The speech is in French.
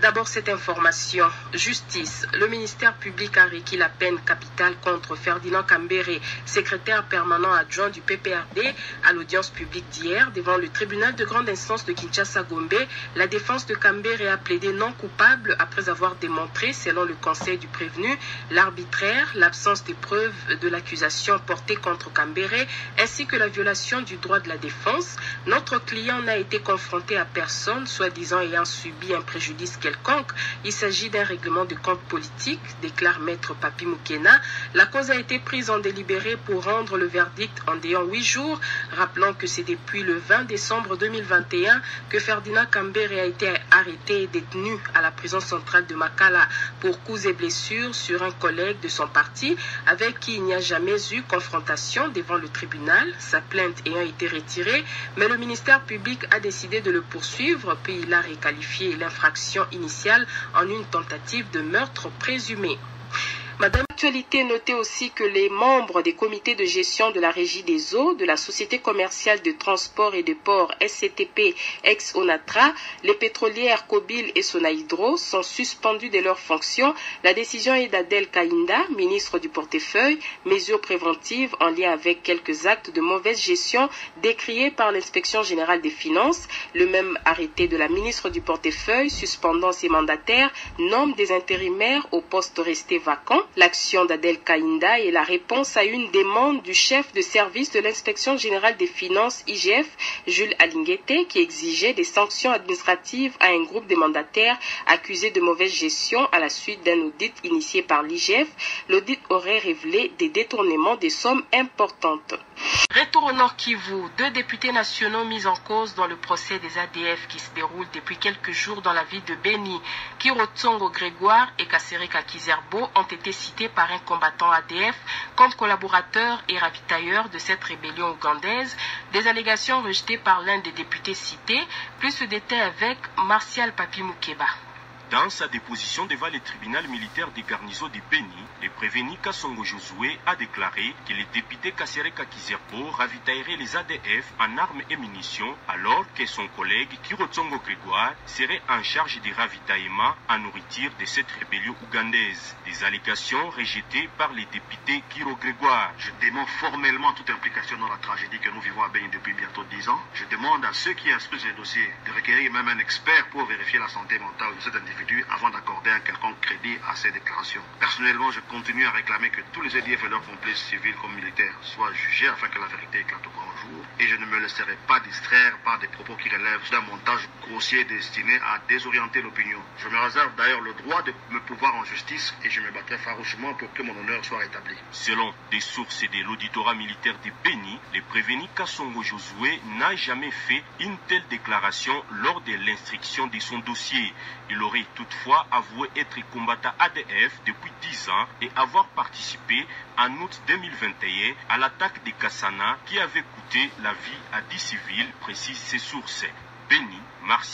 D'abord cette information. Justice. Le ministère public a requis la peine capitale contre Ferdinand Kambere, secrétaire permanent adjoint du PPRD. À l'audience publique d'hier, devant le tribunal de grande instance de Kinshasa-Gombe, la défense de Kambere a plaidé non coupable après avoir démontré, selon le conseil du prévenu, l'arbitraire, l'absence de preuves de l'accusation portée contre Kambere, ainsi que la violation du droit de la défense. Notre client n'a été confronté à personne, soi-disant ayant subi un préjudice quelconque. Il s'agit d'un règlement de compte politique, déclare Maître Papi Moukena. La cause a été prise en délibéré pour rendre le verdict en délai 8 jours. Rappelons que c'est depuis le 20 décembre 2021 que Ferdinand Kambere a été arrêté et détenu à la prison centrale de Makala pour coups et blessures sur un collègue de son parti avec qui il n'y a jamais eu confrontation devant le tribunal, sa plainte ayant été retirée, mais le ministère public a décidé de le poursuivre puis il a requalifié l'infraction initiale en une tentative de meurtre présumé. Madame Actualité, notez aussi que les membres des comités de gestion de la Régie des eaux, de la Société commerciale de transport et de port SCTP ex-ONATRA, les pétrolières Kobil et Sonaïdro sont suspendus de leurs fonctions. La décision est d'Adel Kaïnda, ministre du portefeuille, mesures préventives en lien avec quelques actes de mauvaise gestion décriés par l'inspection générale des finances. Le même arrêté de la ministre du portefeuille suspendant ses mandataires nomme des intérimaires aux postes restés vacants. L'action d'Adel Kaïnda est la réponse à une demande du chef de service de l'inspection générale des finances IGF, Jules Alinguete, qui exigeait des sanctions administratives à un groupe de mandataires accusés de mauvaise gestion à la suite d'un audit initié par l'IGF. L'audit aurait révélé des détournements de sommes importantes. Retour au Nord Kivu, 2 députés nationaux mis en cause dans le procès des ADF qui se déroule depuis quelques jours dans la ville de Beni. Kirotsongo Grégoire et Kasereka Kizerbo ont été cités par un combattant ADF comme collaborateur et ravitailleur de cette rébellion ougandaise. Des allégations rejetées par l'un des députés cités, plus de détails avec Martial Papi Moukeba. Dans sa déposition devant le tribunal militaire des garnisons de Beni, le prévenu Kassongo Josué a déclaré que le député Kasereka Kizerbo ravitaillerait les ADF en armes et munitions alors que son collègue Kirotsongo Grégoire serait en charge du ravitaillement en nourriture de cette rébellion ougandaise. Des allégations rejetées par les députés Kiro Grégoire. Je demande formellement toute implication dans la tragédie que nous vivons à Beni depuis bientôt 10 ans. Je demande à ceux qui instruisent les dossiers de requérir même un expert pour vérifier la santé mentale de cet individu avant d'accorder un quelconque crédit à ces déclarations. Personnellement, je continue à réclamer que tous les EDF et leurs complices civils comme militaires soient jugés afin que la vérité éclate au grand jour. Et je ne me laisserai pas distraire par des propos qui relèvent d'un montage grossier destiné à désorienter l'opinion. Je me réserve d'ailleurs le droit de me pouvoir en justice et je me battrai farouchement pour que mon honneur soit rétabli. Selon des sources de l'auditorat militaire de Beni, le prévenu Kassongo Josué n'a jamais fait une telle déclaration lors de l'instruction de son dossier. Il aurait toutefois avoué être combattant ADF depuis 10 ans et avoir participé en août 2021 à l'attaque de Kassana qui avait coûté la vie à 10 civils, précisent ses sources. Beni, Martial